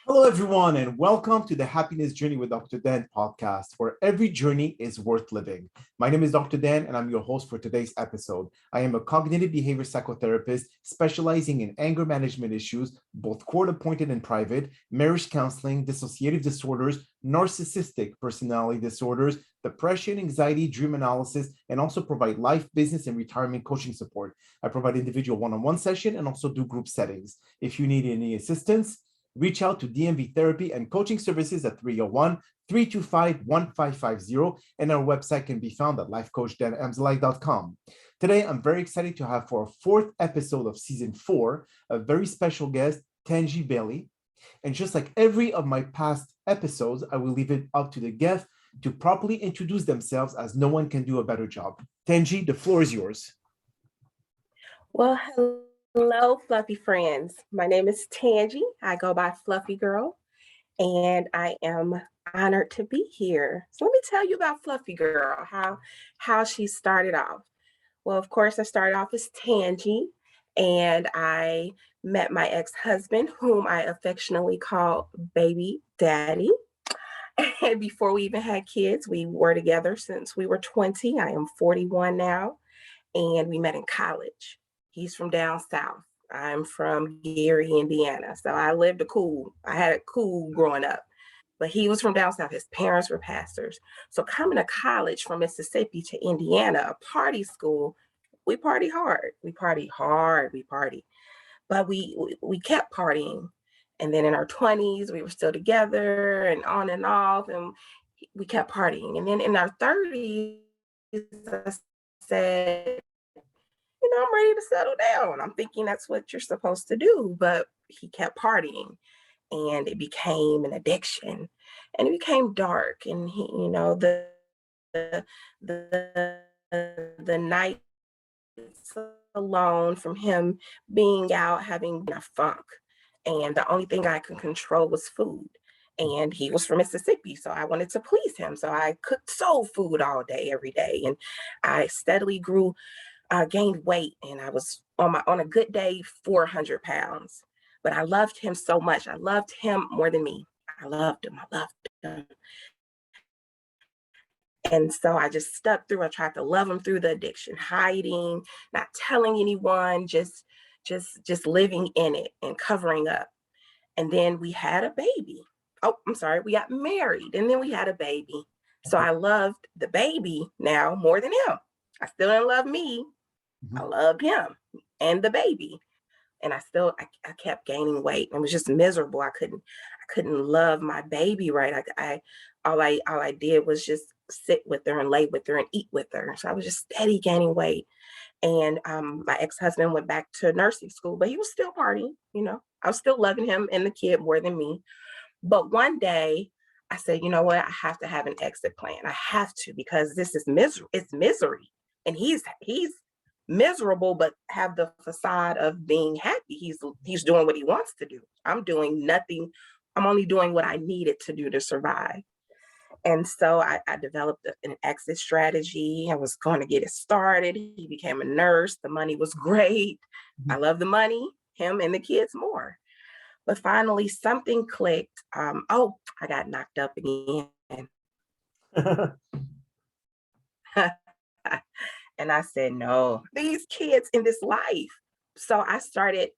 Hello, everyone, and welcome to the Happiness Journey with Dr. Dan podcast, where every journey is worth living. My name is Dr. Dan, and I'm your host for today's episode. I am a cognitive behavior psychotherapist specializing in anger management issues, both court-appointed and private, marriage counseling, dissociative disorders, narcissistic personality disorders, depression, anxiety, dream analysis, and also provide life, business, and retirement coaching support. I provide individual one-on-one session and also do group settings. If you need any assistance, reach out to DMV Therapy and Coaching Services at 301-325-1550, and our website can be found at lifecoachdanamzalai.com. Today, I'm very excited to have for our fourth episode of season 4, a very special guest, Tanji Bailey. And just like every of my past episodes, I will leave it up to the guest to properly introduce themselves, as no one can do a better job. Tanji, the floor is yours. Well, hello, fluffy friends. My name is Tanji. I go by FluffyGirl, and I am honored to be here. So let me tell you about FluffyGirl, how she started off. Well, of course, I started off as Tanji, and I met my ex-husband, whom I affectionately call Baby Daddy. And before we even had kids, we were together since we were 20. I am 41 now, and we met in college. He's from down south. I'm from Gary, Indiana. So I had it cool growing up. But he was from down south. His parents were pastors. So coming to college from Mississippi to Indiana, a party school, we party hard. We party hard. We party. But we kept partying. And then in our 20s, we were still together and on and off. And we kept partying. And then in our 30s, I said, I'm ready to settle down. I'm thinking that's what you're supposed to do. But he kept partying, and it became an addiction, and it became dark. And he, the nights alone from him being out, having a funk. And the only thing I could control was food. And he was from Mississippi, so I wanted to please him. So I cooked soul food all day, every day. And I steadily gained weight, and I was on a good day 400 pounds. But I loved him so much. I loved him more than me. I loved him. And so I just stuck through. I tried to love him through the addiction, hiding, not telling anyone, just living in it and covering up. And then we had a baby. Oh, I'm sorry. We got married, and then we had a baby. So I loved the baby now more than him. I still didn't love me. I loved him and the baby. And I kept gaining weight. It was just miserable. I couldn't love my baby right. All I did was just sit with her and lay with her and eat with her. So I was just steady gaining weight. And my ex-husband went back to nursing school, but he was still partying. I was still loving him and the kid more than me. But one day I said, you know what? I have to have an exit plan. I have to, because this is misery. It's misery. And he's miserable, but have the facade of being happy. He's doing what he wants to do. I'm doing nothing. I'm only doing what I needed to do to survive. And so I developed an exit strategy. I was going to get it started. He became a nurse. The money was great. I love the money, him and the kids more. But finally something clicked. I got knocked up again. And I said, no, these kids in this life. So I started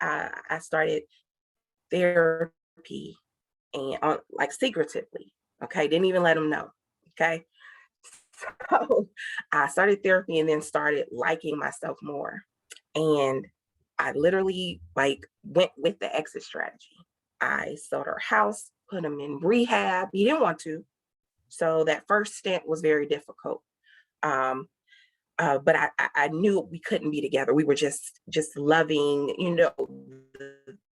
therapy, and like secretively. Okay. Didn't even let them know. Okay. So I started therapy and then started liking myself more. And I literally went with the exit strategy. I sold our house, put him in rehab. He didn't want to. So that first stint was very difficult. But I knew we couldn't be together. We were just loving,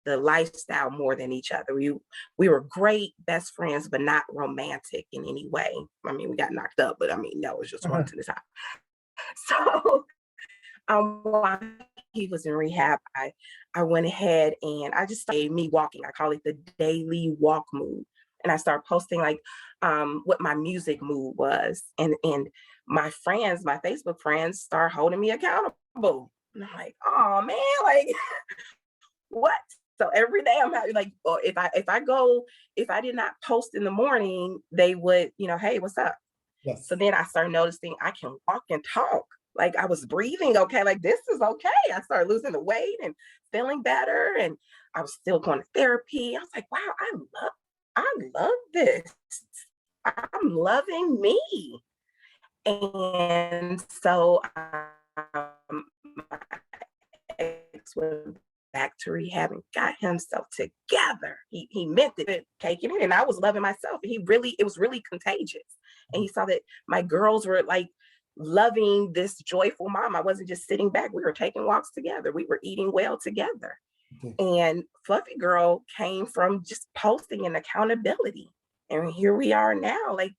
the lifestyle more than each other. We were great best friends, but not romantic in any way. I mean, we got knocked up, but that was just one to the top. So while he was in rehab, I went ahead and I just started me walking. I call it the daily walk mood. And I started posting what my music mood was. And my friends, my Facebook friends, start holding me accountable. And I'm like, oh man, what? So every day I'm happy, like, or if I did not post in the morning, they would, hey, what's up? So Yes. then I started noticing I can walk and talk. Like I was breathing okay, like this is okay. I started losing the weight and feeling better. And I was still going to therapy. I was like, wow, I love this. I'm loving me. And so my ex went back to rehab and got himself together. He meant it, taking it, and I was loving myself. It was really contagious. And he saw that my girls were like loving this joyful mom. I wasn't just sitting back. We were taking walks together. We were eating well together. Okay. And Fluffy Girl came from just posting and accountability. And here we are now. Like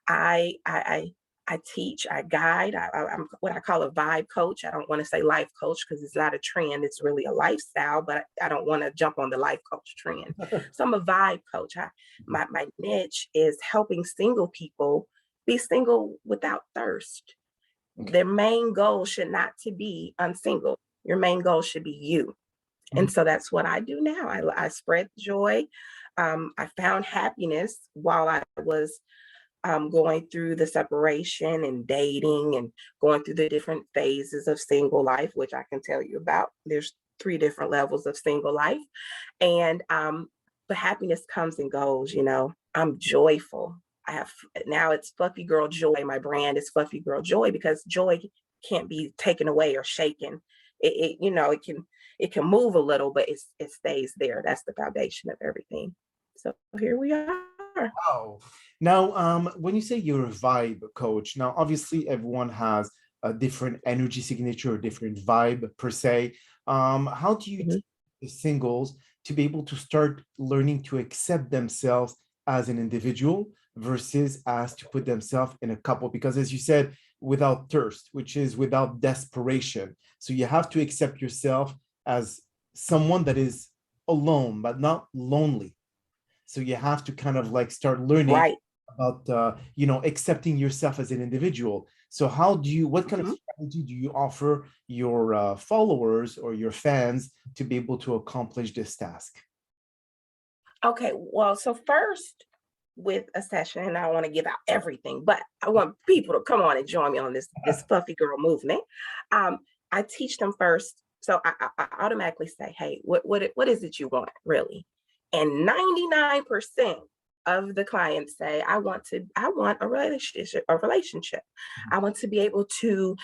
I teach, I guide. I'm what I call a vibe coach. I don't want to say life coach because it's not a trend. It's really a lifestyle, but I don't want to jump on the life coach trend. So I'm a vibe coach. My niche is helping single people be single without thirst. Okay. Their main goal should not to be unsingle. Your main goal should be you. Mhm. And so that's what I do now. I spread joy. I found happiness while I was going through the separation and dating and going through the different phases of single life, which I can tell you about. There's 3 different levels of single life. And but happiness comes and goes, I'm joyful. I have now it's Fluffy Girl Joy. My brand is Fluffy Girl Joy because joy can't be taken away or shaken. It can move a little, but it stays there. That's the foundation of everything. So here we are. Wow. Now, when you say you're a vibe coach, now obviously everyone has a different energy signature, a different vibe per se. How do you Mhm. teach the singles to be able to start learning to accept themselves as an individual versus as to put themselves in a couple? Because as you said, without thirst, which is without desperation. So you have to accept yourself as someone that is alone, but not lonely. So you have to kind of like start learning Right. about accepting yourself as an individual. So what kind of Mhm. strategy do you offer your followers or your fans to be able to accomplish this task? Okay, well, so first with a session, and I don't want to give out everything, but I want people to come on and join me on this Fluffy Girl movement. Um, I teach them first, so I automatically say, "Hey, what is it you want, really?" And 99% of the clients say, I want a relationship, a relationship. I want to be able to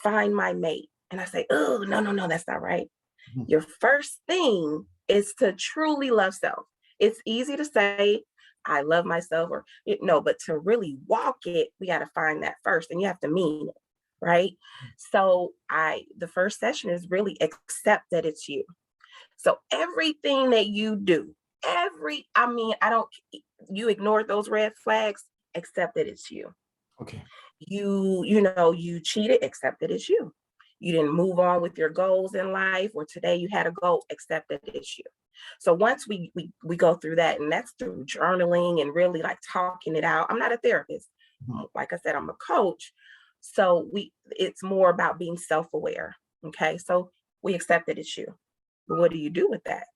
find my mate." And I say, "Oh, no, no, no, that's not right. Mhm. Your first thing is to truly love self." It's easy to say, I love myself, or no, but to really walk it, we got to find that first, and you have to mean it, right? So the first session is really accept that it's you. So everything that you do, I don't, you ignore those red flags, accept that it's you. Okay. You cheated, accept that it's you. You didn't move on with your goals in life, or today you had a goal, accept that it's you. So once we go through that, and that's through journaling and really like talking it out. I'm not a therapist. Mhm. Like I said, I'm a coach. So it's more about being self-aware. Okay. So we accept that it's you. But what do you do with that?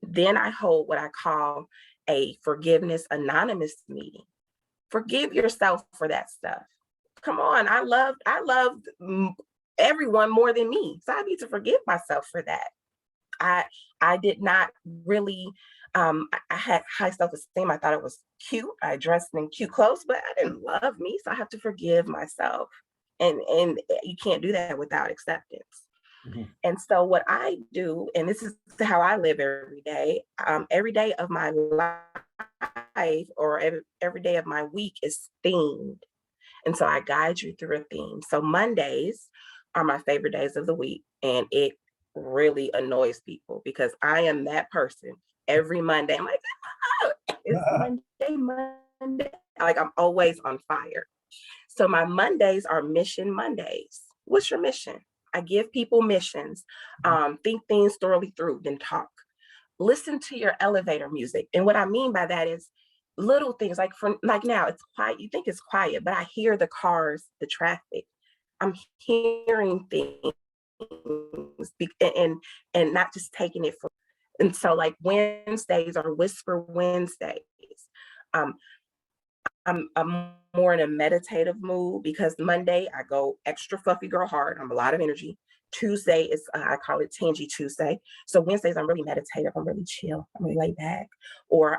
Then I hold what I call a forgiveness anonymous meeting. Forgive yourself for that stuff. Come on, I loved everyone more than me. So I need to forgive myself for that. I I did not really I had high self-esteem. I thought it was cute. I dressed in cute clothes, but I didn't love me. So I have to forgive myself. And you can't do that without acceptance. Mhm. And so what I do, and this is how I live every day of my life, or every day of my week is themed. And so I guide you through a theme. So Mondays are my favorite days of the week. And it really annoys people because I am that person. Every Monday, I'm like, oh, it's Monday. Like I'm always on fire. So my Mondays are Mission Mondays. What's your mission? I give people missions. Think things thoroughly through, then talk. Listen to your elevator music. And what I mean by that is little things like now it's quiet. You think it's quiet, but I hear the cars, the traffic. I'm hearing things. and not just taking it for. And so like Wednesdays are Whisper Wednesdays. Um, I'm more in a meditative mood because Monday I go extra fluffy girl hard. I'm a lot of energy. Tuesday is I call it Tanji Tuesday. So Wednesdays I'm really meditative. I'm really chill. I'm really laid back. Or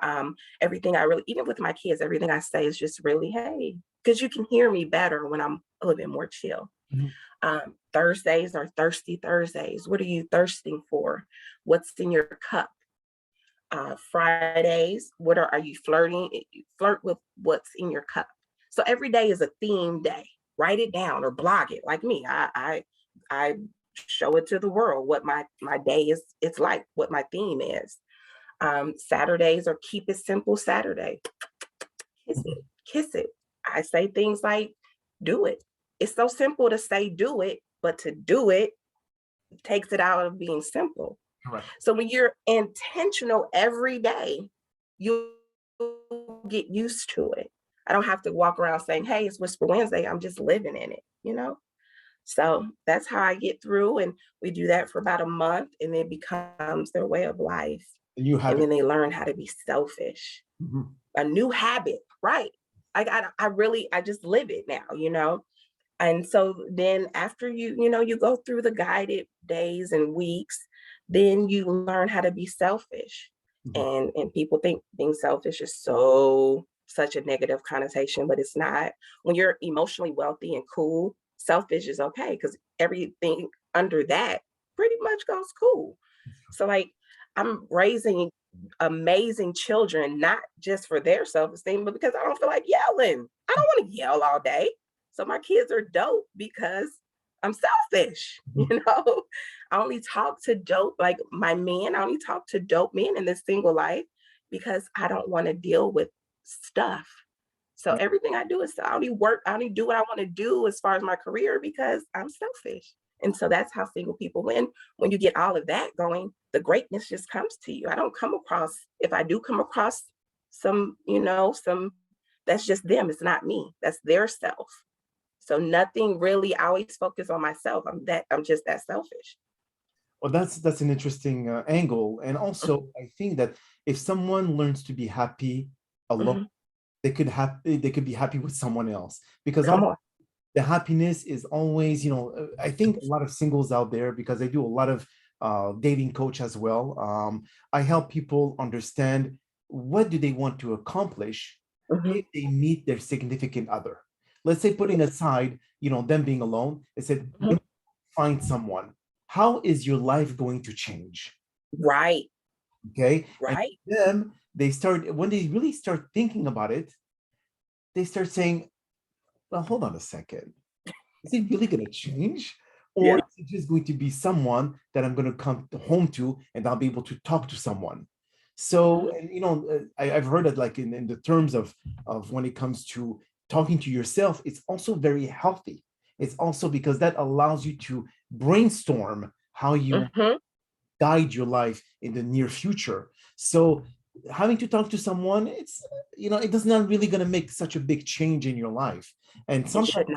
everything I really, even with my kids, everything I say is just really hey, because you can hear me better when I'm a little bit more chill. Thursdays are thirsty Thursdays. What are you thirsting for? What's in your cup? Fridays, are you flirting? You flirt with what's in your cup. So every day is a theme day. Write it down or blog it. Like me, I show it to the world what my day is. It's like what my theme is. Saturdays are Keep It Simple Saturday. Kiss it, kiss it. I say things like, do it. It's so simple to say do it, but to do it takes it out of being simple. Correct. So when you're intentional every day, you get used to it. I don't have to walk around saying, hey, it's Whisper Wednesday. I'm just living in it. So that's how I get through. And we do that for about a month and it becomes their way of life. And you have and then they learn how to be selfish. A new habit, right? I just live it now. And so then after you go through the guided days and weeks, then you learn how to be selfish. And people think being selfish is such a negative connotation, but it's not. When you're emotionally wealthy and cool, selfish is okay because everything under that pretty much goes cool. So like I'm raising amazing children, not just for their self-esteem, but because I don't feel like yelling. I don't want to yell all day. So my kids are dope because I'm selfish. I only talk to dope, like my men, I only talk to dope men in this single life because I don't want to deal with stuff. So everything I do is I only do what I want to do as far as my career because I'm selfish. And so that's how single people win. When you get all of that going, the greatness just comes to you. I don't come across, if I do come across some that's just them. It's not me. That's their self. So nothing really, I always focus on myself. I'm just that selfish. Well, that's an interesting angle. And also, I think that if someone learns to be happy alone, they could be happy with someone else. Because the happiness is always, I think a lot of singles out there, because I do a lot of dating coach as well. I help people understand what do they want to accomplish if they meet their significant other. Let's say putting aside, them being alone, they said, when you find someone, how is your life going to change? Right. Okay. Right. And then when they really start thinking about it, they start saying, well, hold on a second. Is it really going to change? Or is it just going to be someone that I'm going to come home to and I'll be able to talk to someone? So, I've heard that like in the terms of when it comes to talking to yourself, it's also very healthy. It's also because that allows you to brainstorm how you guide your life in the near future. So having to talk to someone, it's not really going to make such a big change in your life. And sometimes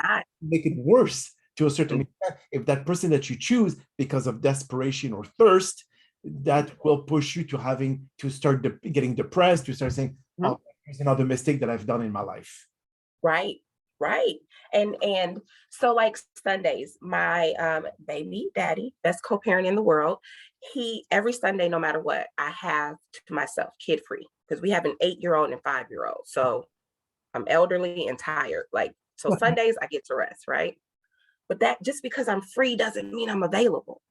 make it worse to a certain extent if that person that you choose because of desperation or thirst, that will push you to having to start getting depressed, to start saying, oh, here's another mistake that I've done in my life. Right. And so like Sundays, my baby daddy, best co-parent in the world, every Sunday, no matter what, I have to myself, kid free, because we have an 8-year-old and 5-year-old. So I'm elderly and tired. So Sundays I get to rest, right? But that just because I'm free doesn't mean I'm available.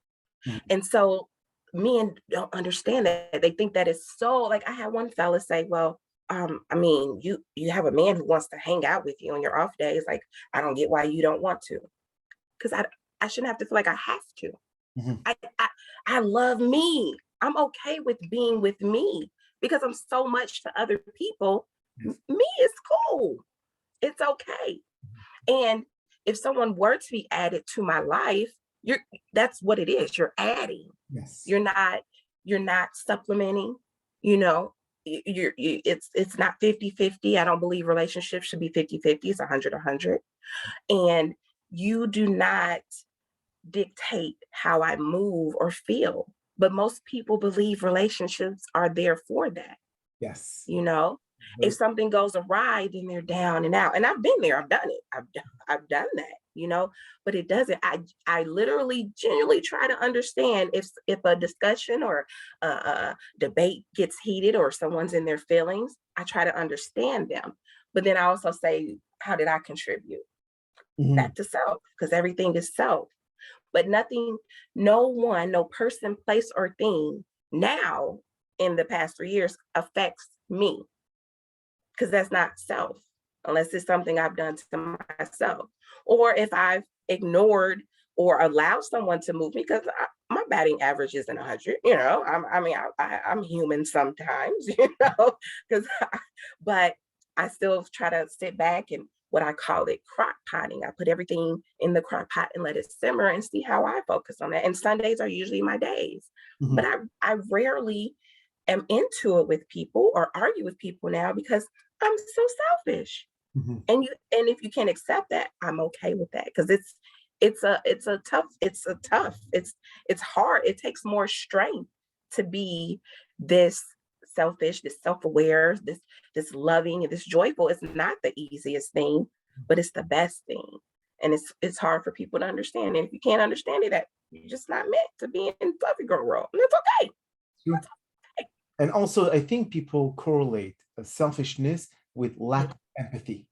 And so men don't understand that. They think that it's so, like I had one fella say, well, you have a man who wants to hang out with you on your off days. Like, I don't get why you don't want to. Because I shouldn't have to feel like I have to. I love me. I'm okay with being with me because I'm so much to other people. Me is cool. It's okay. And if someone were to be added to my life, that's what it is. You're adding. Yes. You're not supplementing, it's not 50-50. I don't believe relationships should be 50-50. It's 100-100. And you do not dictate how I move or feel. But most people believe relationships are there for that. Yes. You know, if something goes awry, then they're down and out. And I've been there, I've done it, I've done that, you know, but it doesn't. I literally genuinely try to understand if a discussion or a debate gets heated or someone's in their feelings. I try to understand them, but then I also say, how did I contribute? Mhm. Back to self, because everything is self. But nothing, no one, no person, place, or thing now in the past 3 years affects me, because that's not self, unless it's something I've done to myself. Or if I've ignored or allowed someone to move me, because my batting average isn't 100, you know, I'm human sometimes, you know, because, but I still try to sit back and what I call it crock potting. I put everything in the crock pot and let it simmer and see how I focus on that. And Sundays are usually my days, but Mhm. I rarely am into it with people or argue with people now because I'm so selfish. Mhm. And if you can't accept that, I'm okay with that, because it's hard. It takes more strength to be this selfish, this self-aware, this loving, and this joyful. It's not the easiest thing, but it's the best thing. And it's hard for people to understand. And if you can't understand it, that you're just not meant to be in fluffy girl world. And that's okay. Sure. And also, I think people correlate selfishness with lack of empathy.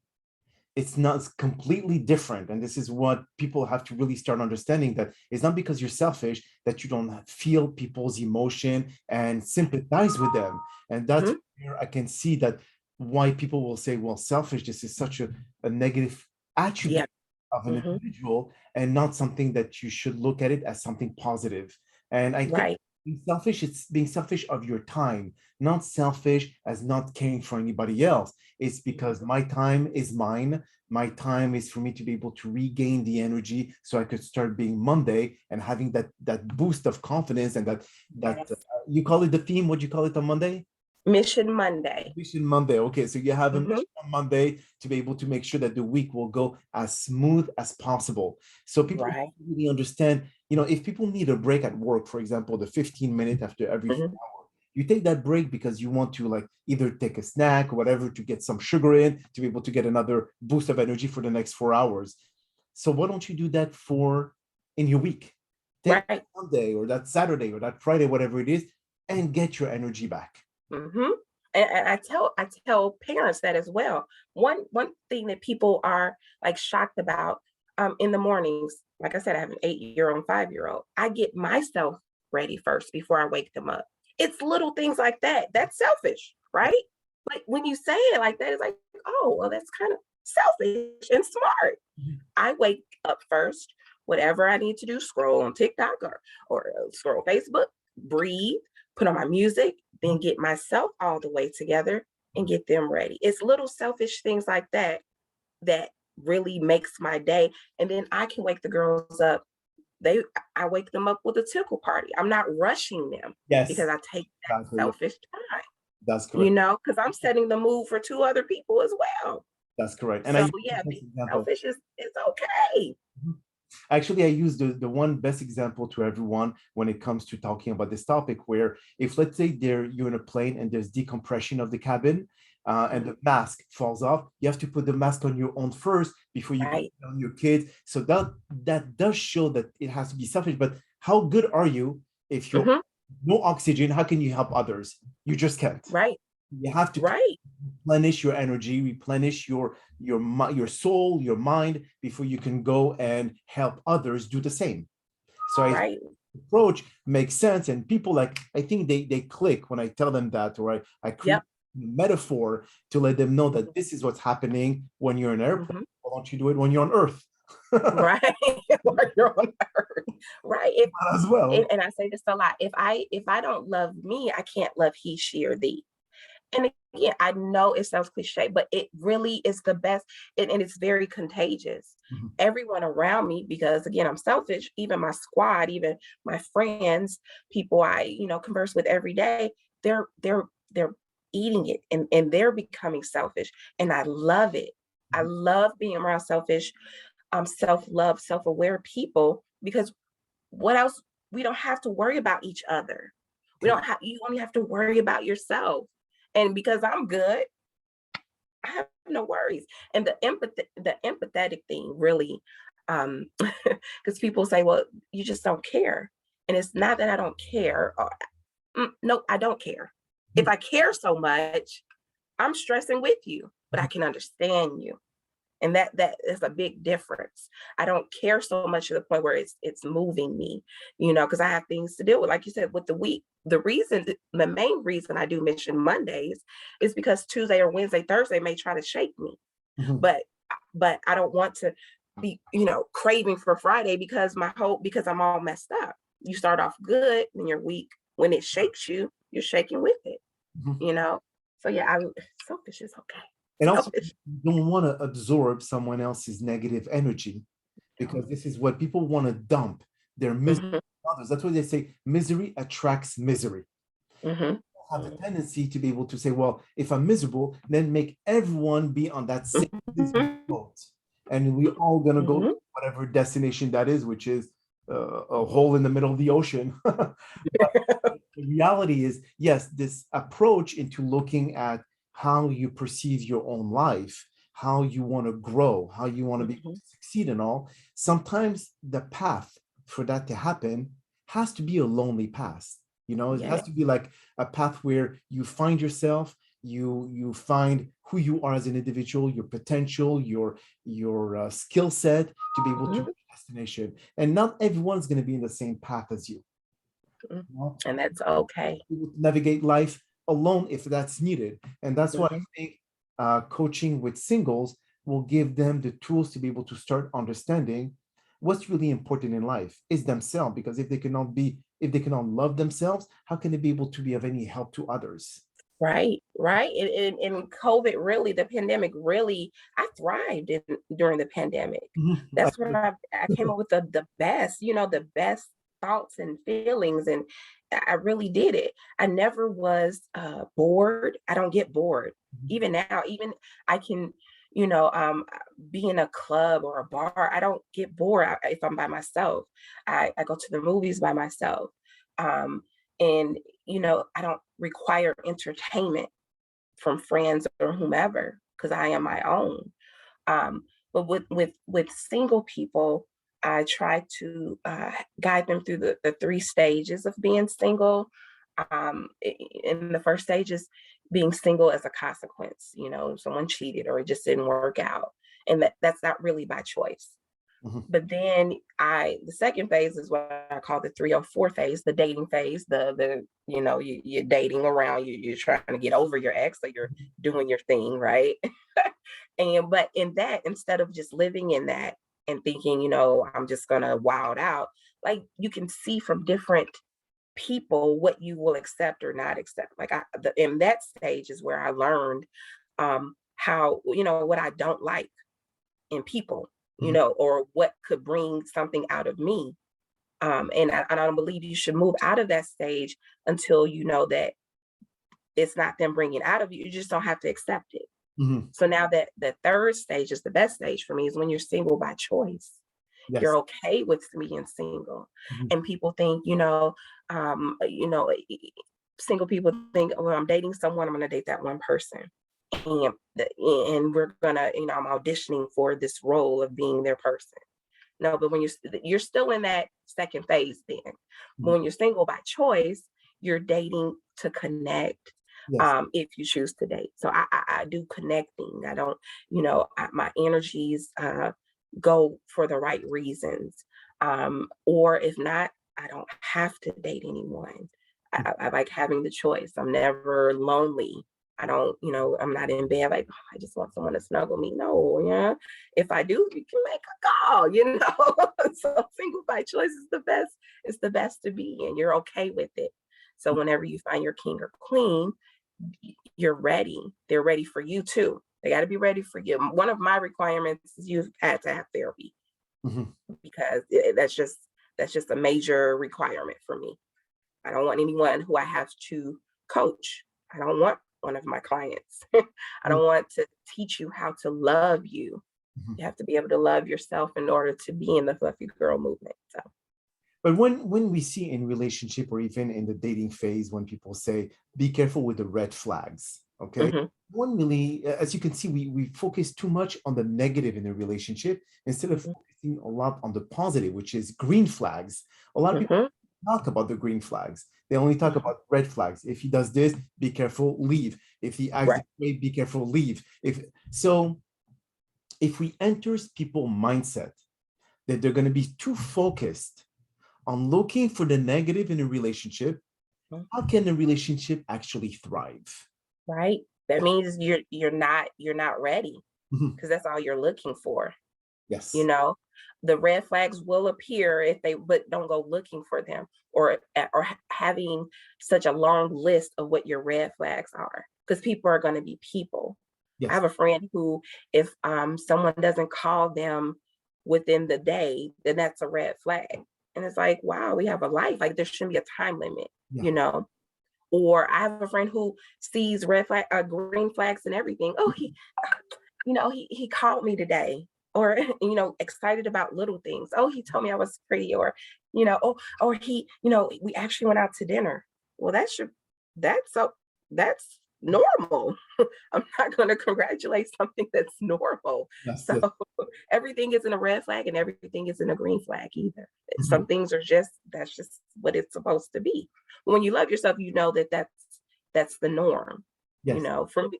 It's not, it's completely different. And this is what people have to really start understanding, that it's not because you're selfish that you don't feel people's emotion and sympathize with them. And that's Mhm. where I can see that why people will say, well, selfish, this is such a negative Yeah. attribute of an Hmm. individual and not something that you should look at it as something positive. And I think Right. being selfish, it's being selfish of your time, not selfish as not caring for anybody else. It's because my time is mine. My time is for me to be able to regain the energy so I could start being Monday and having that boost of confidence and that Yes. you call it the theme. What do you call it on Monday? Mission Monday. Mission Monday. Okay, so you have a Hmm. mission on Monday to be able to make sure that the week will go as smooth as possible. So people Right. really understand, if people need a break at work, for example, the 15 minutes after every Hmm. you take that break because you want to like either take a snack or whatever to get some sugar in to be able to get another boost of energy for the next 4 hours. So why don't you do that for in your week? Take Right. Sunday or that Saturday or that Friday, whatever it is, and get your energy back. Hmm. And I tell parents that as well. One thing that people are like shocked about, in the mornings, like I said, I have an 8-year-old and 5-year-old. I get myself ready first before I wake them up. It's little things like that. That's selfish, right? But when you say it like that, it's like, oh, well, that's kind of selfish and smart. I wake up first, whatever I need to do, scroll on TikTok or scroll Facebook, breathe, put on my music, then get myself all the way together and get them ready. It's little selfish things like that that really makes my day. And then I can wake the girls up. They I wake them up with a tickle party. I'm not rushing them because Yes, I take that exactly. selfish time, That's correct. because I'm setting the mood for two other people as well. That's correct. And I So use the yeah, best being example. selfish is okay. Mhm. Actually, I use the one best example to everyone when it comes to talking about this topic, where if let's say you're in a plane and there's decompression of the cabin and Mhm. the mask falls off, you have to put the mask on your own first before you can Right. put it on your kids. So that does show that it has to be selfish. But how good are you if you're Mhm. no oxygen? How can you help others? You just can't. Right. You have to Right. replenish your energy, replenish your soul, your mind before you can go and help others do the same. So I Right. approach makes sense, and people like I think they click when I tell them that, or I create Yep. a metaphor to let them know that this is what's happening when you're in an airplane. Mhm. Why don't you do it when you're on Earth Right. While you're on earth. Right. If as well? and I say this a lot. If I don't love me, I can't love he, she, or thee. And again, I know it sounds cliche, but it really is the best, and it's very contagious. Mhm. Everyone around me, because again, I'm selfish, even my squad, even my friends, people I, converse with every day, they're eating it and they're becoming selfish. And I love it. I love being around selfish, self-love, self-aware people because what else? We don't have to worry about each other. You only have to worry about yourself. And because I'm good, I have no worries. And the empathetic thing really, because people say, well, you just don't care. And it's not that I don't care. No, I don't care. If I care so much, I'm stressing with you, but I can understand you. And that is a big difference. I don't care so much to the point where it's moving me, because I have things to deal with. Like you said, with the week, the main reason I do Mission Mondays is because Tuesday or Wednesday, Thursday may try to shake me, Mhm. but I don't want to be, craving for Friday because I'm all messed up. You start off good in your week. When it shakes you, you're shaking with it, Mhm. you know. So yeah, selfish is okay. And also, Selfish. you don't want to absorb someone else's negative energy, because this is what people want to dump their misery Mhm, on others. That's why they say misery attracts misery. mhm, Have a tendency to be able to say, well, if I'm miserable, then make everyone be on that same misery mhm, boat. And we all gonna go to mhm. whatever destination that is, which is a hole in the middle of the ocean. But the reality is, yes, this approach into looking at how you perceive your own life, how you want to grow, how you want to be able Mhm. to succeed and all, sometimes the path for that to happen has to be a lonely path. It Yeah. has to be like a path where you find yourself, you find who you are as an individual, your potential, your skill set to be able to Mhm, reach destination. And not everyone's going to be in the same path as you. mhm. You know? And that's okay. Able to navigate life alone if that's needed. And that's why I Mhm. think coaching with singles will give them the tools to be able to start understanding what's really important in life is themselves. Because if they cannot love themselves, how can they be able to be of any help to others? Right, right. And COVID really, the pandemic really, I thrived during the pandemic. Mhm. That's when I came up with the best, the best thoughts and feelings, and I really did it. I never was bored. I don't get bored. Even now, even I can, you know, um, be in a club or a bar. I don't get bored if I'm by myself. I go to the movies by myself. Um, and I don't require entertainment from friends or whomever because I am my own. But with single people, I try to guide them through the three stages of being single. In the first stage is being single as a consequence. Someone cheated or it just didn't work out, and that's not really by choice. Mhm. But then the second phase is what I call the 304 phase, the dating phase, you're dating around, you're trying to get over your ex, so you're doing your thing, right? But in that, instead of just living in that and thinking, I'm just gonna wild out, like you can see from different people what you will accept or not accept. Like in that stage is where I learned how, what I don't like in people, Mhm. or what could bring something out of me. And I don't believe you should move out of that stage until you know that it's not them bringing out of you. You just don't have to accept it. Mhm. So now that the third stage is the best stage for me is when you're single by choice. Yes. You're okay with being single. Mhm. And people think, single people think, well, I'm dating someone, I'm going to date that one person. And, and we're going to, I'm auditioning for this role of being their person. No, but when you're still in that second phase then. But Mhm. when you're single by choice, you're dating to connect, Yes. if you choose to date. So I do connecting. I don't, my energies go for the right reasons. Or if not, I don't have to date anyone. I like having the choice. I'm never lonely. I don't, I'm not in bed like, "Oh, I just want someone to snuggle me." No, yeah. If I do, you can make a call. So single by choice is the best. It's the best to be in. You're okay with it. So whenever you find your king or queen, you're ready. They're ready for you too. They got to be ready for you. One of my requirements is you've had to have therapy Mhm. because that's just a major requirement for me. I don't want anyone who I have to coach. I don't want one of my clients. I Mhm. don't want to teach you how to love you. Mhm. You have to be able to love yourself in order to be in the fluffy girl movement. So But when we see in relationship or even in the dating phase, when people say, be careful with the red flags, okay? Mhm, One really, as you can see, we focus too much on the negative in a relationship instead of mhm, focusing a lot on the positive, which is green flags. A lot of people mhm, talk about the green flags. They only talk mhm. about red flags. If he does this, be careful, leave. If he acts Right, this way, be careful, leave. If we enter people mindset that they're going to be too focused on looking for the negative in a relationship, mhm, how can the relationship actually thrive? right. That means you're not ready Mhm. because that's all you're looking for. You Yes. know, the red flags will appear if they but don't go looking for them or having such a long list of what your red flags are because people are going to be people. I Yes. have a friend who if someone doesn't call them within the day, then that's a red flag. And it's like, wow, we have a life. Like there shouldn't be a time limit, Yeah. you know. Or I have a friend who sees green flags and everything. Oh, he called me today or excited about little things. Oh, he told me I was pretty or or he we actually went out to dinner. Well, that's normal. I'm not going to congratulate something that's normal. Yes. So Yes. everything isn't a red flag and everything isn't a green flag either. Mhm. Some things are just that's just what it's supposed to be. When you love yourself, you know that that's the norm. Yes. For me,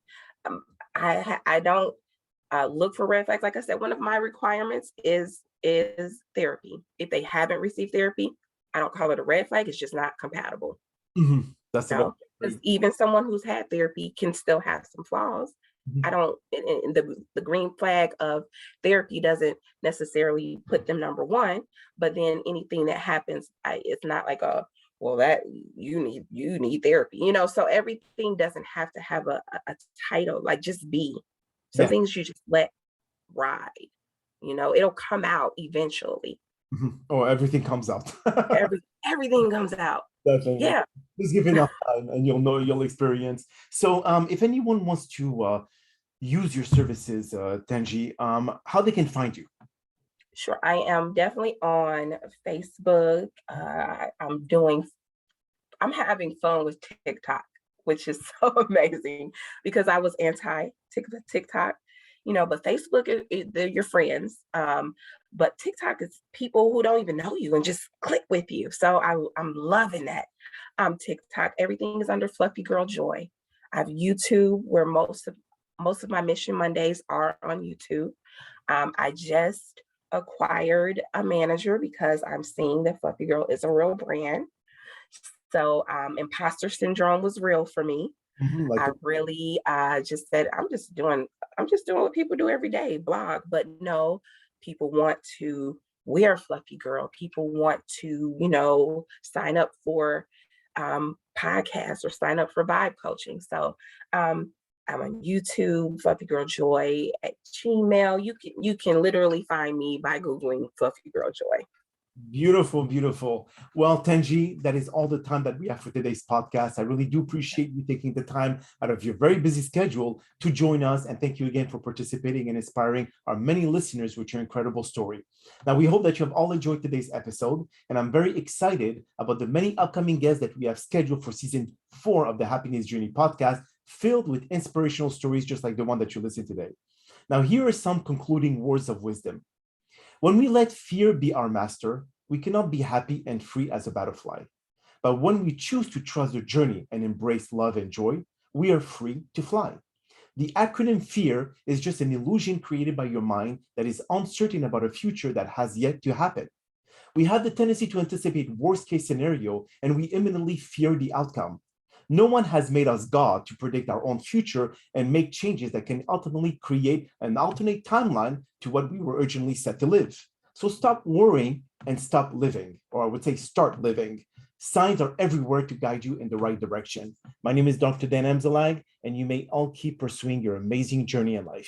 I don't look for red flags. Like I said, one of my requirements is therapy. If they haven't received therapy, I don't call it a red flag. It's just not compatible. Mhm. That's the one. Because even someone who's had therapy can still have some flaws. I Mhm. don't, and the green flag of therapy doesn't necessarily put them number one, but then anything that happens, it's not like a, well, that you need therapy, so everything doesn't have to have a title, like just be. Some Yes. things you just let ride, it'll come out eventually. Mhm. Oh, everything comes out. Everything comes out. Definitely. Yeah, Just give enough time and you'll know, you'll experience. So if anyone wants to use your services, Tanji, how they can find you? sure. I am definitely on Facebook. I'm having fun with TikTok, which is so amazing because I was anti TikTok, but Facebook, they're your friends. But TikTok is people who don't even know you and just click with you. So I'm loving that. TikTok, everything is under Fluffy Girl Joy. I have YouTube where most of my Mission Mondays are on YouTube. I just acquired a manager because I'm seeing that Fluffy Girl is a real brand. So imposter syndrome was real for me. Mhm, like I really just said, I'm just doing what people do every day, blog. But no, people want to wear Fluffy Girl. People want to, sign up for podcasts or sign up for vibe coaching. So I'm on YouTube, Fluffy Girl Joy at Gmail. You can literally find me by Googling Fluffy Girl Joy. beautiful, beautiful. Well, Tenji, that is all the time that we have for today's podcast. I really do appreciate you taking the time out of your very busy schedule to join us. And thank you again for participating and inspiring our many listeners with your incredible story. Now, we hope that you have all enjoyed today's episode. And I'm very excited about the many upcoming guests that we have scheduled for season 4 of the Happiness Journey podcast, filled with inspirational stories just like the one that you listened today. Now, here are some concluding words of wisdom. When we let fear be our master, we cannot be happy and free as a butterfly. But when we choose to trust the journey and embrace love and joy, we are free to fly. The acronym FEAR is just an illusion created by your mind that is uncertain about a future that has yet to happen. We have the tendency to anticipate worst case scenario and we imminently fear the outcome. No one has made us God to predict our own future and make changes that can ultimately create an alternate timeline to what we were originally set to live. So stop worrying and stop living, or I would say start living. Signs are everywhere to guide you in the right direction. My name is Dr. Dan Emzalag, and you may all keep pursuing your amazing journey in life.